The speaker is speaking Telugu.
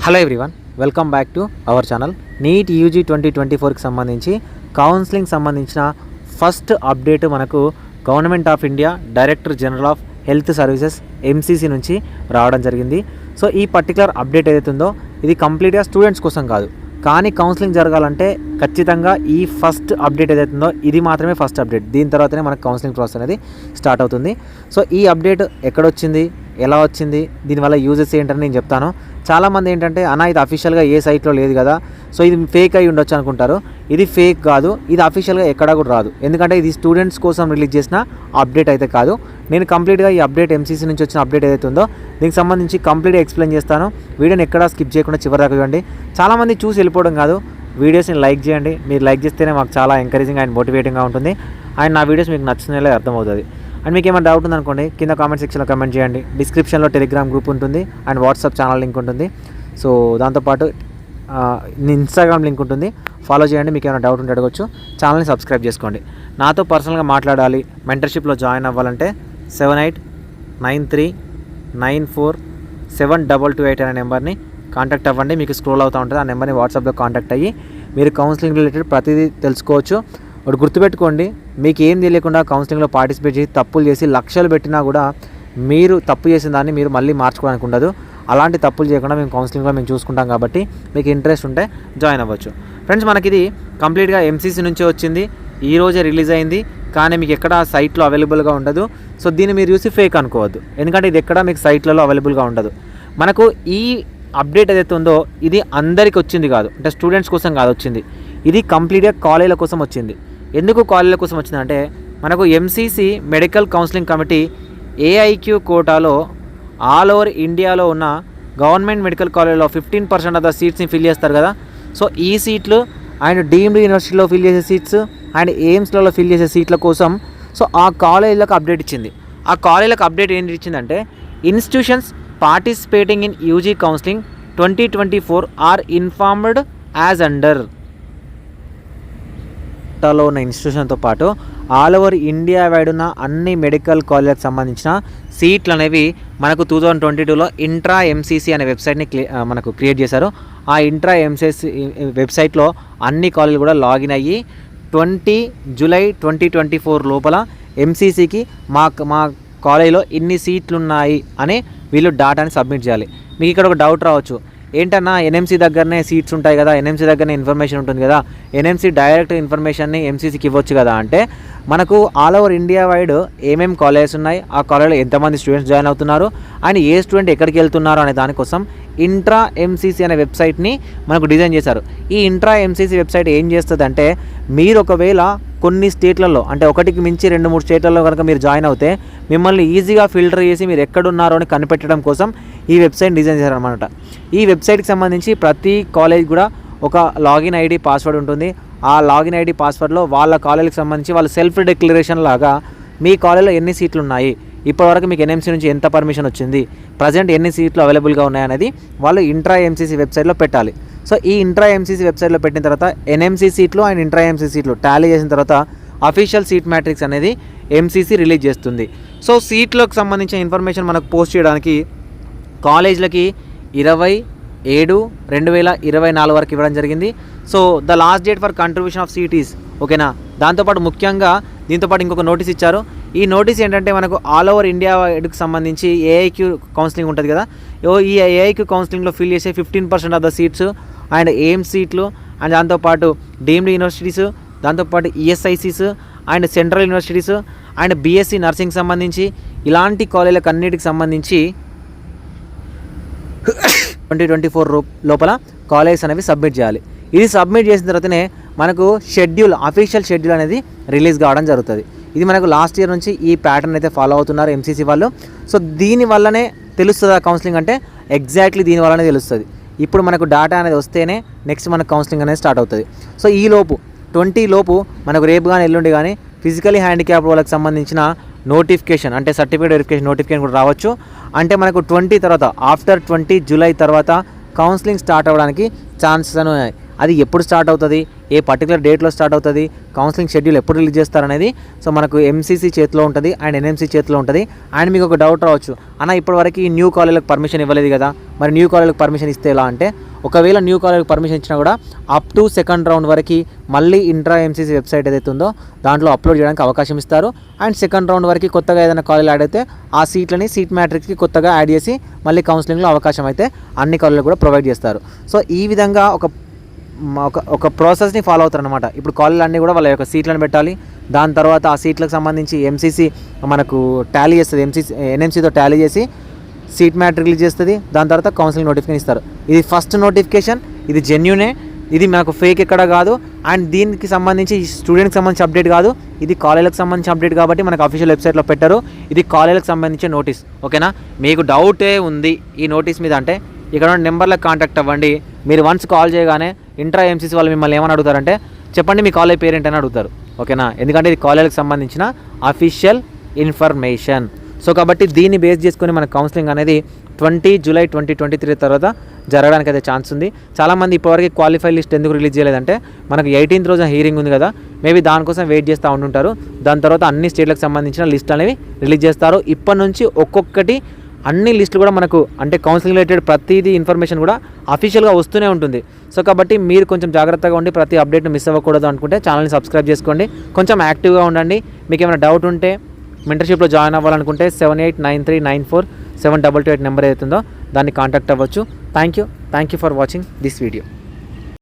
Hello everyone, welcome back to our channel. NEET UG 2024కి సంబంధించి కౌన్సిలింగ్ సంబంధించిన ఫస్ట్ అప్డేట్ మనకు government of India director general of health services MCC నుంచి రావడం జరిగింది. సో ఈ పర్టికులర్ అప్డేట్ ఏదైతే ఉందో ఇది కంప్లీట్గా స్టూడెంట్స్ కోసం కాదు, కానీ కౌన్సిలింగ్ జరగాలంటే ఖచ్చితంగా ఈ ఫస్ట్ అప్డేట్ ఏదైతే ఉందో ఇది మాత్రమే ఫస్ట్ అప్డేట్. దీని తర్వాతనే మనకు కౌన్సిలింగ్ ప్రాసెస్ అనేది స్టార్ట్ అవుతుంది. సో ఈ అప్డేట్ ఎక్కడొచ్చింది, ఎలా వచ్చింది, దీనివల్ల యూజెస్ ఏంటని నేను చెప్తాను. చాలామంది ఏంటంటే ఇది అఫీషియల్గా ఏ సైట్లో లేదు కదా, సో ఇది ఫేక్ అయి ఉండొచ్చు అనుకుంటారు. ఇది ఫేక్ కాదు, ఇది అఫీషియల్గా ఎక్కడా కూడా రాదు. ఎందుకంటే ఇది స్టూడెంట్స్ కోసం రిలీజ్ చేసిన అప్డేట్ అయితే కాదు. నేను కంప్లీట్గా ఈ అప్డేట్ ఎంసీసీ నుంచి వచ్చిన అప్డేట్ ఏదైతే ఉందో దీనికి సంబంధించి కంప్లీట్గా ఎక్స్ప్లెయిన్ చేస్తాను. వీడియోని ఎక్కడా స్కిప్ చేయకుండా చివరి దాకా చూడండి. చాలామంది చూసి వెళ్ళిపోవడం కాదు, వీడియోస్ని లైక్ చేయండి. మీరు లైక్ చేస్తేనే మాకు చాలా ఎంకరేజింగ్ అండ్ మోటివేటింగ్గా ఉంటుంది. అండ్ నా వీడియోస్ మీకు నచ్చినట్లే అర్థమవుతుంది. అండ్ మీకు ఏమైనా డౌట్ ఉందనుకోండి కింద కామెంట్ సెక్షన్లో కామెంట్ చేయండి. డిస్క్రిప్షన్లో టెలిగ్రామ్ గ్రూప్ ఉంటుంది అండ్ వాట్సాప్ ఛానల్ లింక్ ఉంటుంది. సో దాంతోపాటు ఇన్స్టాగ్రామ్ లింక్ ఉంటుంది, ఫాలో చేయండి. మీకు ఏమైనా డౌట్ ఉంటే అడగొచ్చు. ఛానల్ని సబ్స్క్రైబ్ చేసుకోండి. నాతో పర్సనల్గా మాట్లాడాలి, మెంటర్షిప్లో జాయిన్ అవ్వాలంటే 7893947228 అనే నెంబర్ని కాంటాక్ట్ అవ్వండి. మీకు స్క్రోల్ అవుతూ ఉంటుంది. ఆ నెంబర్ని వాట్సాప్లో కాంటాక్ట్ అయ్యి మీరు కౌన్సిలింగ్ రిలేటెడ్ ప్రతిదీ తెలుసుకోవచ్చు. ఒకటి గుర్తుపెట్టుకోండి, మీకు ఏం తెలియకుండా కౌన్సిలింగ్లో పార్టిసిపేట్ చేసి తప్పులు చేసి లక్షలు పెట్టినా కూడా మీరు తప్పు చేసిన దాన్ని మీరు మళ్ళీ మార్చుకోవడానికి ఉండదు. అలాంటి తప్పులు చేయకుండా మేము కౌన్సిలింగ్లో మేము చూసుకుంటాం కాబట్టి మీకు ఇంట్రెస్ట్ ఉంటే జాయిన్ అవ్వచ్చు. ఫ్రెండ్స్, మనకి ఇది కంప్లీట్గా ఎంసీసీ నుంచే వచ్చింది, ఈరోజే రిలీజ్ అయింది. కానీ మీకు ఎక్కడ సైట్లో అవైలబుల్గా ఉండదు. సో దీన్ని మీరు చూసి ఫేక్ అనుకోవద్దు, ఎందుకంటే ఇది ఎక్కడ మీకు సైట్లలో అవైలబుల్గా ఉండదు. మనకు ఈ అప్డేట్ ఏదైతే ఉందో ఇది అందరికి వచ్చింది కాదు, అంటే స్టూడెంట్స్ కోసం కాదు వచ్చింది. ఇది కంప్లీట్గా కాలేజీల కోసం వచ్చింది. ఎందుకు కాలేజీల కోసం వచ్చిందంటే మనకు MCC medical counselling committee AIQ కోటాలో ఆల్ ఓవర్ ఇండియాలో ఉన్న గవర్నమెంట్ మెడికల్ కాలేజ్లో 15% ఆఫ్ ద సీట్స్ని ఫిల్ చేస్తారు కదా. సో ఈ సీట్లు అండ్ డీమ్డ్ యూనివర్సిటీలో ఫిల్ చేసే సీట్స్ అండ్ ఎయిమ్స్లలో ఫిల్ చేసే సీట్ల కోసం సో ఆ కాలేజీలకు అప్డేట్ ఇచ్చింది. ఆ కాలేజీలకు అప్డేట్ ఏంటి ఇచ్చిందంటే institutions participating in UG counselling 2024 are informed as under లో ఉన్న ఇన్స్టిట్యూషన్తో పాటు ఆల్ ఓవర్ ఇండియా వైడ్ ఉన్న అన్ని మెడికల్ కాలేజ్కి సంబంధించిన సీట్లు అనేవి మనకు 2022లో ఇంట్రా ఎంసీసీ అనే వెబ్సైట్ని మనకు క్రియేట్ చేశారు. ఆ ఇంట్రా ఎంసీసీ వెబ్సైట్లో అన్ని కాలేజీలు కూడా లాగిన్ అయ్యి 20 జూలై 2024 లోపల ఎంసీసీకి మా కాలేజీలో ఇన్ని సీట్లు ఉన్నాయి అని వీళ్ళు డాటాని సబ్మిట్ చేయాలి. మీకు ఇక్కడ ఒక డౌట్ రావచ్చు, ఏంటన్నా ఎన్ఎంసీ దగ్గరనే సీట్స్ ఉంటాయి కదా, ఎన్ఎంసీ దగ్గరనే ఇన్ఫర్మేషన్ ఉంటుంది కదా, ఎన్ఎంసీ డైరెక్ట్ ఇన్ఫర్మేషన్ని ఎంసీసీకి ఇవ్వచ్చు కదా అంటే మనకు ఆల్ ఓవర్ ఇండియా వైడ్ ఏమేమి కాలేజెస్ ఉన్నాయి, ఆ కాలేజ్లో ఎంతమంది స్టూడెంట్స్ జాయిన్ అవుతున్నారు అండ్ ఏ స్టూడెంట్ ఎక్కడికి వెళ్తున్నారు అనే దానికోసం ఇంట్రా ఎంసీసీ అనే వెబ్సైట్ని మనకు డిజైన్ చేశారు. ఈ ఇంట్రా ఎంసీసీ వెబ్సైట్ ఏం చేస్తుంది అంటే మీరు ఒకవేళ కొన్ని స్టేట్లలో అంటే ఒకటికి మించి 2-3 స్టేట్లలో కనుక మీరు జాయిన్ అవుతే మిమ్మల్ని ఈజీగా ఫిల్టర్ చేసి మీరు ఎక్కడున్నారో అని కనిపెట్టడం కోసం ఈ వెబ్సైట్ డిజైన్ చేశారనమాట. ఈ వెబ్సైట్కి సంబంధించి ప్రతి కాలేజ్ కూడా ఒక లాగిన్ ఐడి పాస్వర్డ్ ఉంటుంది. ఆ లాగిన్ ఐడి పాస్వర్డ్లో వాళ్ళ కాలేజీకి సంబంధించి వాళ్ళు సెల్ఫ్ డిక్లరేషన్ లాగా మీ కాలేజీలో ఎన్ని సీట్లు ఉన్నాయి, ఇప్పటివరకు మీకు ఎన్ఎంసీ నుంచి ఎంత పర్మిషన్ వచ్చింది, ప్రజెంట్ ఎన్ని సీట్లు అవైలబుల్గా ఉన్నాయనేది వాళ్ళు ఇంట్రా ఎంసీసీ వెబ్సైట్లో పెట్టాలి. సో ఈ ఇంట్రా ఎంసీసీ వెబ్సైట్లో పెట్టిన తర్వాత ఎన్ఎంసీ సీట్లు అండ్ ఇంట్రా ఎంసీ సీట్లు టాలీ చేసిన తర్వాత అఫీషియల్ సీట్ మ్యాట్రిక్స్ అనేది ఎంసీసీ రిలీజ్ చేస్తుంది. సో సీట్లకు సంబంధించిన ఇన్ఫర్మేషన్ మనకు పోస్ట్ చేయడానికి కాలేజీలకి 27/7/2024 వరకు ఇవ్వడం జరిగింది. So the last date for contribution of seat is ఓకేనా. దాంతోపాటు ముఖ్యంగా దీంతోపాటు ఇంకొక నోటీస్ ఇచ్చారు. ఈ నోటీస్ ఏంటంటే మనకు ఆల్ ఓవర్ ఇండియా వైడ్కి సంబంధించి ఏఐక్యూ కౌన్సిలింగ్ ఉంటుంది కదా, ఈ ఏఐక్యూ కౌన్సిలింగ్లో ఫిల్ చేసే 15% of the seats and AIIMS సీట్లు అండ్ దాంతోపాటు డీమ్డ్ యూనివర్సిటీస్, దాంతోపాటు ఈఎస్ఐసీస్ and central universities and BSc nursing సంబంధించి ఇలాంటి కాలేజీలకు అన్నిటికి సంబంధించి 2024 లోపల కాలేజెస్ అనేవి సబ్మిట్ చేయాలి. ఇది సబ్మిట్ చేసిన తర్వాతనే మనకు అఫీషియల్ షెడ్యూల్ అనేది రిలీజ్ కావడం జరుగుతుంది. ఇది మనకు లాస్ట్ ఇయర్ నుంచి ఈ ప్యాటర్న్ అయితే ఫాలో అవుతున్నారు ఎంసీసీ వాళ్ళు. సో దీనివల్లనే తెలుస్తుంది ఆ కౌన్సిలింగ్ అంటే ఎగ్జాక్ట్లీ దీనివల్లనే తెలుస్తుంది. ఇప్పుడు మనకు డేటా అనేది వస్తేనే నెక్స్ట్ మనకు కౌన్సిలింగ్ అనేది స్టార్ట్ అవుతుంది. సో ఈ లోపు 20 లోపు మనకు రేపు కానీ ఎల్లుండి కానీ ఫిజికలీ హ్యాండిక్యాప్ వాళ్ళకి సంబంధించిన నోటిఫికేషన్ అంటే సర్టిఫికేట్ వెరిఫికేషన్ నోటిఫికేషన్ కూడా రావచ్చు. అంటే మనకు 20 తర్వాత ఆఫ్టర్ 20 జూలై తర్వాత కౌన్సిలింగ్ స్టార్ట్ అవ్వడానికి ఛాన్సెస్ ఉన్నాయి. అది ఎప్పుడు స్టార్ట్ అవుతుంది, ఏ పర్టికులర్ డేట్లో స్టార్ట్ అవుతుంది, కౌన్సిలింగ్ షెడ్యూల్ ఎప్పుడు రిలీజ్ చేస్తారనేది సో మనకు ఎంసీసీ చేతిలో ఉంటుంది అండ్ ఎన్ఎంసీ చేతిలో ఉంటుంది. అండ్ మీకు ఒక డౌట్ రావచ్చు, అన్న ఇప్పటివరకు ఈ న్యూ కాలేజ్లకు పర్మిషన్ ఇవ్వలేదు కదా, మరి న్యూ కాలేజ్లకు పర్మిషన్ ఇస్తే ఎలా అంటే, ఒకవేళ న్యూ కాలేజ్కి పర్మిషన్ ఇచ్చినా కూడా అప్ టు సెకండ్ రౌండ్ వరకు మళ్ళీ ఇంట్రా ఎంసీసీ వెబ్సైట్ ఏదైతే ఉందో దాంట్లో అప్లోడ్ చేయడానికి అవకాశం ఇస్తారు. అండ్ సెకండ్ రౌండ్ వరకు కొత్తగా ఏదైనా కాలేజ్ యాడ్ అయితే ఆ సీట్లని సీట్ మ్యాట్రిక్స్కి కొత్తగా యాడ్ చేసి మళ్ళీ కౌన్సిలింగ్లో అవకాశం అయితే అన్ని కాలేజీలు కూడా ప్రొవైడ్ చేస్తారు. సో ఈ విధంగా ఒక ప్రాసెస్ని ఫాలో అవుతారు అనమాట. ఇప్పుడు కాలేజీలు అన్నీ కూడా వాళ్ళ యొక్క సీట్లను పెట్టాలి, దాని తర్వాత ఆ సీట్లకు సంబంధించి ఎంసీసీ మనకు టాలీ చేస్తుంది, ఎన్ఎంసీతో టాలీ చేసి సీట్ మ్యాట్రిక్ రిలీజ్ చేస్తుంది, దాని తర్వాత కౌన్సిలింగ్ నోటిఫికేషన్ ఇస్తారు. ఇది ఫస్ట్ నోటిఫికేషన్, ఇది జెన్యూనే, ఇది మనకు ఫేక్ ఎక్కడ కాదు. అండ్ దీనికి సంబంధించి స్టూడెంట్కి సంబంధించి అప్డేట్ కాదు, ఇది కాలేజీలకు సంబంధించి అప్డేట్ కాబట్టి మనకు అఫీషియల్ వెబ్సైట్లో పెట్టారు. ఇది కాలేజీలకు సంబంధించిన నోటీస్. ఓకేనా, మీకు డౌటే ఉంది ఈ నోటీస్ మీద అంటే ఇక్కడ ఉన్న నెంబర్లకు కాంటాక్ట్ అవ్వండి. మీరు వన్స్ కాల్ చేయగానే ఇంట్రా ఎంసీసీ వాళ్ళు మిమ్మల్ని ఏమని అడుగుతారంటే, చెప్పండి మీ కాలేజ్ పేరెంట్ అని అడుగుతారు. ఓకేనా, ఎందుకంటే ఇది కాలేజీకి సంబంధించిన అఫీషియల్ ఇన్ఫర్మేషన్. సో కాబట్టి దీన్ని బేస్ చేసుకొని మన కౌన్సిలింగ్ అనేది 20 జూలై 2023 తర్వాత జరగడానికి అయితే ఛాన్స్ ఉంది. చాలామంది ఇప్పటివరకు క్వాలిఫై లిస్ట్ ఎందుకు రిలీజ్ చేయలేదంటే, మనకు 18th రోజున హీరింగ్ ఉంది కదా, మేబీ దానికోసం వెయిట్ చేస్తూ ఉంటుంటారు. దాని తర్వాత అన్ని స్టేట్లకు సంబంధించిన లిస్ట్ అనేవి రిలీజ్ చేస్తారు. ఇప్పటి నుంచి ఒక్కొక్కటి అన్ని లిస్టులు కూడా మనకు అంటే కౌన్సిలింగ్ రిలేటెడ్ ప్రతిదీ ఇన్ఫర్మేషన్ కూడా అఫీషియల్గా వస్తూనే ఉంటుంది. సో కాబట్టి మీరు కొంచెం జాగ్రత్తగా ఉండి ప్రతి అప్డేట్ను మిస్ అవ్వకూడదు అనుకుంటే ఛానల్ని సబ్స్క్రైబ్ చేసుకోండి, కొంచెం యాక్టివ్గా ఉండండి. మీకు ఏమైనా డౌట్ ఉంటే మెంటర్షిప్లో జాయిన్ అవ్వాలనుకుంటే 7893947228 నెంబర్ ఏదైతుందో దాన్ని కాంటాక్ట్ అవ్వచ్చు. Thank you for watching this video.